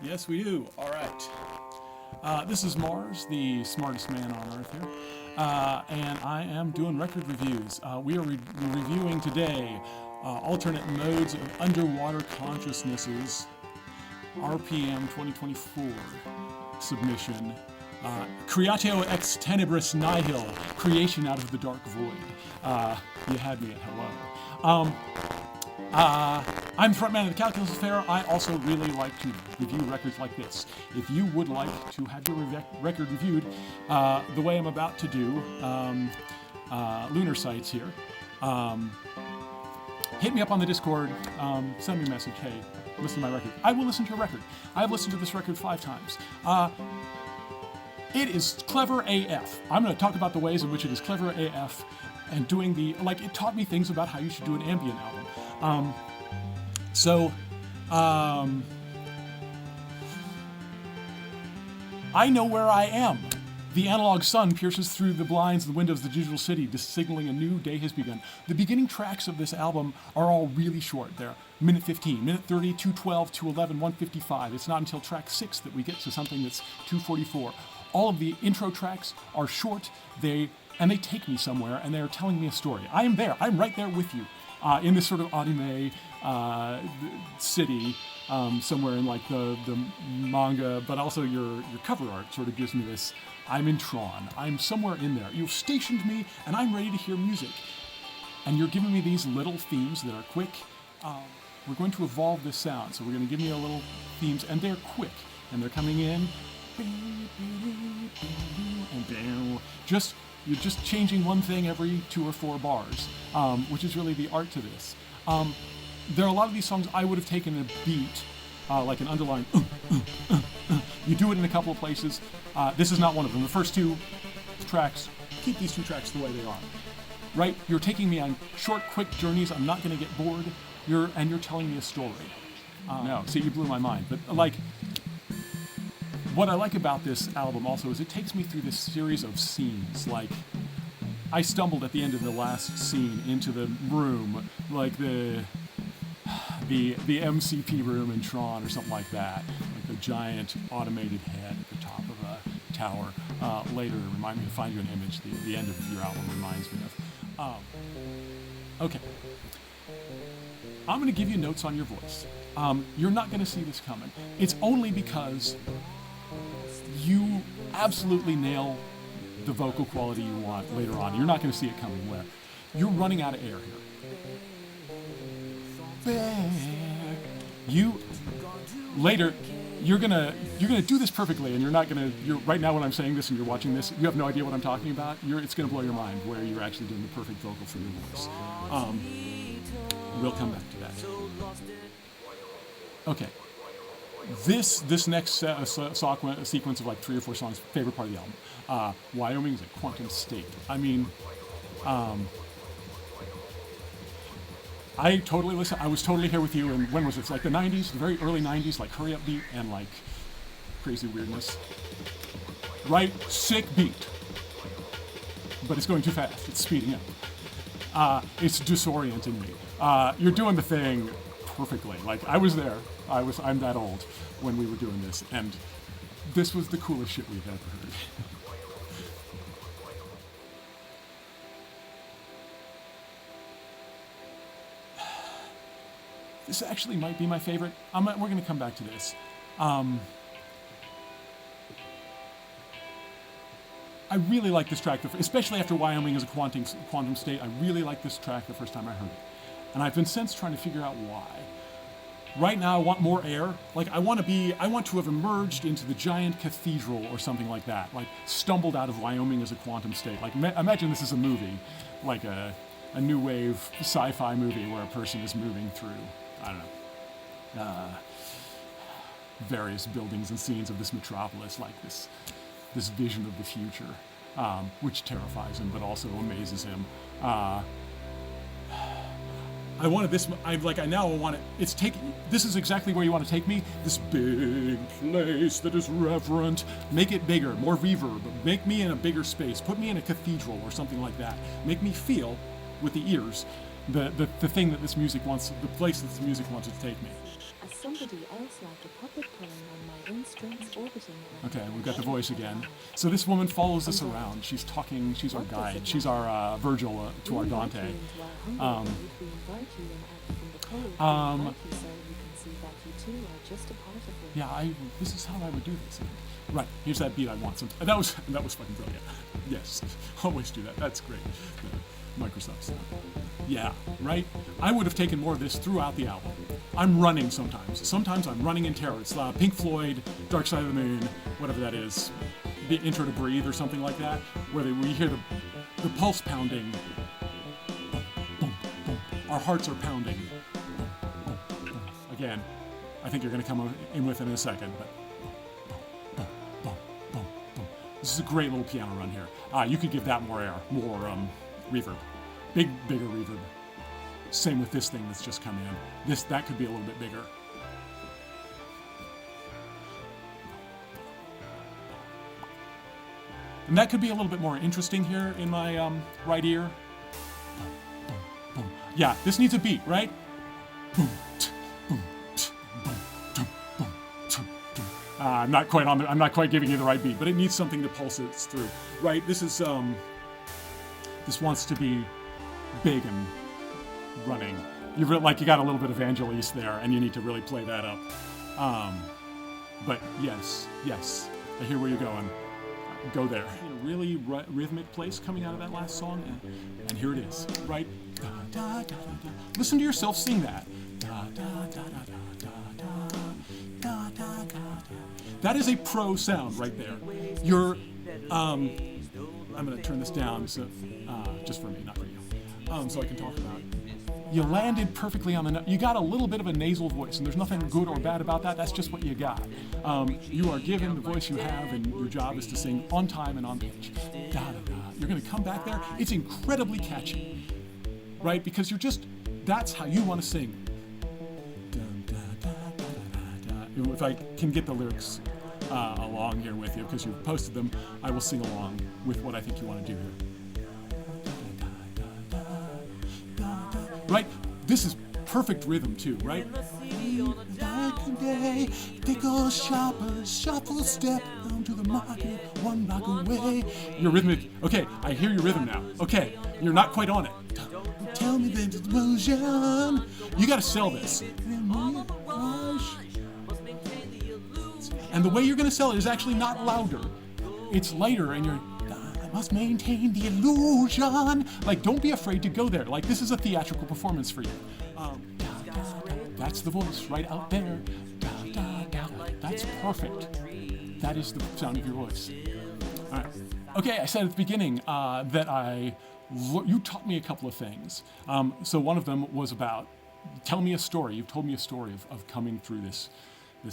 Yes, we do. All right. This is Marz, the smartest man on earth here, and I am doing record reviews. We are reviewing today alternate modes of underwater consciousnesses, RPM 2024 submission. Creatio ex tenebris nihil, creation out of the dark void. You had me at hello. I'm the frontman of the Calculus Affair. I also really like to review records like this. If you would like to have your record reviewed the way I'm about to do, Lunarsight's here, hit me up on the Discord, send me a message, hey, listen to my record. I will listen to your record. I have listened to this record 5 times. It is clever AF. I'm going to talk about the ways in which it is clever AF and doing it taught me things about how you should do an ambient album. I know where I am. The analog sun pierces through the blinds of the windows of the digital city, signaling a new day has begun. The beginning tracks of this album are all really short. They're minute 15, minute 30, 212, 211, 155. It's not until track 6 that we get to something that's 244. All of the intro tracks are short, and they take me somewhere, and they're telling me a story. I am there. I'm right there with you. In this sort of anime city, somewhere in like the manga, but also your cover art sort of gives me this. I'm in Tron. I'm somewhere in there. You've stationed me, and I'm ready to hear music. And you're giving me these little themes that are quick. We're going to evolve this sound, so we're going to give me a little themes, and they're quick, and they're coming in. And you're just changing one thing every 2 or 4 bars, which is really the art to this. There are a lot of these songs I would have taken a beat, like an underlying. You do it in a couple of places. This is not one of them. The first 2 tracks, keep these 2 tracks the way they are. Right? You're taking me on short, quick journeys. I'm not going to get bored. You're telling me a story. No, see, you blew my mind. But what I like about this album also is it takes me through this series of scenes. Like, I stumbled at the end of the last scene into the room, like the MCP room in Tron or something like that, like the giant automated head at the top of a tower. Later, remind me to find you an image. The end of your album reminds me of. Okay. I'm going to give you notes on your voice. You're not going to see this coming. It's only because you absolutely nail the vocal quality you want later on. You're not going to see it coming where you're running out of air here. You're gonna do this perfectly, and you're right now when I'm saying this and you're watching this, you have no idea what I'm talking about. It's gonna blow your mind where you're actually doing the perfect vocal for your voice. We'll come back to that. Okay. This next sequence of like 3 or 4 songs, favorite part of the album. Wyoming is a quantum state. I mean, I totally listen. I was totally here with you. And when was this? Like the 90s, the very early 90s, like hurry up beat and like crazy weirdness. Right? Sick beat. But it's going too fast. It's speeding up. It's disorienting me. You're doing the thing perfectly. Like I was there. I'm that old when we were doing this, and this was the coolest shit we've ever heard. This actually might be my favorite. We're going to come back to this. I really like this track, especially after Wyoming is a quantum state. I really like this track the first time I heard it, and I've been since trying to figure out why. Right now, I want more air. Like, I want to have emerged into the giant cathedral or something like that. Like, stumbled out of Wyoming as a quantum state. Like, imagine this is a movie, like a new wave sci-fi movie where a person is moving through, I don't know, various buildings and scenes of this metropolis, like this vision of the future, which terrifies him but also amazes him. I wanted this. I want it. This is exactly where you want to take me. This big place that is reverent. Make it bigger, more reverb. Make me in a bigger space. Put me in a cathedral or something like that. Make me feel, with the ears, the thing that this music wants, the place that this music wants to take me. Is somebody else like a puppet pulling on my instruments orbiting around Okay, my we've got the shadow voice and again. light? So this woman follows us around. She's talking, she's our guide. She's our Virgil to our We invite Dante. you into our humble abode. We invite you in out from the cold. We invite you so you can see that you too are just a part of it. Yeah, this is how I would do this. Right, here's that beat I want. That was fucking brilliant. Yes, always do that. That's great. Microsoft stuff. Yeah, right? I would have taken more of this throughout the album. I'm running sometimes. Sometimes I'm running in terror. It's Pink Floyd, Dark Side of the Moon, whatever that is. The Intro to Breathe or something like that, where we hear the pulse pounding. Boom, boom, boom. Our hearts are pounding. Boom, boom, boom. Again, I think you're going to come in with it in a second, but boom, boom, boom, boom. This is a great little piano run here. You could give that more air, more reverb. Bigger reverb. Same with this thing that's just come in. That could be a little bit bigger. And that could be a little bit more interesting here in my right ear. Boom, boom, boom. Yeah, this needs a beat, right? Boom, boom, boom, boom, boom. I'm not quite giving you the right beat, but it needs something to pulse it through, right? This wants to be big and running. You got a little bit of Evangelist there, and you need to really play that up. But yes, I hear where you're going. Go there. In a really rhythmic place coming out of that last song, and here it is, right? Da, da, da, da, da. Listen to yourself sing that. Da, da, da, da, da, da, da, da, da, da. That is a pro sound right there. You're, I'm going to turn this down so, just for me, not for you, so I can talk about it. You landed perfectly on the note. You got a little bit of a nasal voice, and there's nothing good or bad about that. That's just what you got. You are given the voice you have, and your job is to sing on time and on pitch. Da, da, da. You're going to come back there. It's incredibly catchy, right? Because that's how you want to sing. Dun, da, da, da, da, da, da. If I can get the lyrics along here with you, because you've posted them, I will sing along with what I think you want to do here. Right? This is perfect rhythm too, right? Back in day, pickle shoppers, shuffle step down to the market, 1 block away. Your rhythmic, okay, I hear your rhythm now. Okay, you're not quite on it. Tell me the illusion. You gotta sell this. And the way you're gonna sell it is actually not louder. It's lighter, and you're, I must maintain the illusion. Like, don't be afraid to go there. Like, this is a theatrical performance for you. That's the voice right out there. That's perfect. That is the sound of your voice. All right. Okay, I said at the beginning that you taught me a couple of things. So one of them was about, tell me a story. You've told me a story of coming through this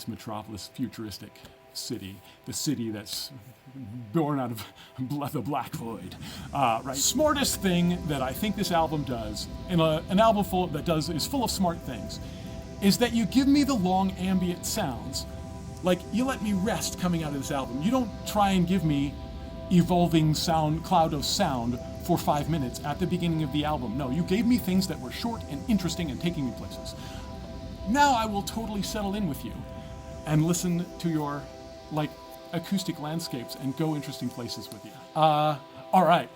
metropolis, futuristic city, the city that's born out of the black void, right? Smartest thing that I think this album does, and an album is full of smart things, is that you give me the long ambient sounds. Like, you let me rest coming out of this album. You don't try and give me evolving cloud of sound for 5 minutes at the beginning of the album. No, you gave me things that were short and interesting and taking me places. Now I will totally settle in with you and listen to your acoustic landscapes and go interesting places with you. All right.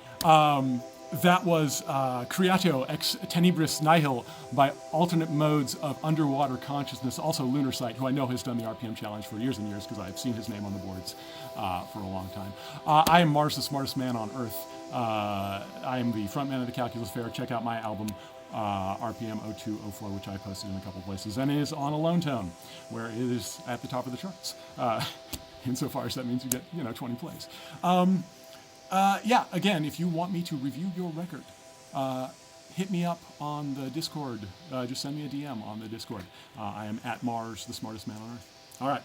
That was Creatio ex Tenebris Nihil by Alternate Modes of Underwater Consciousness, also Lunarsight, who I know has done the RPM challenge for years and years because I've seen his name on the boards for a long time. I am Marz, the smartest man on earth. I am the frontman of the Calculus Fair. Check out my album, RPM 0204, which I posted in a couple places, and it is on Alone Tone, where it is at the top of the charts. Insofar as that means you get 20 plays. Again, if you want me to review your record, hit me up on the Discord. Just send me a DM on the Discord. I am at Marz, the smartest man on earth. All right.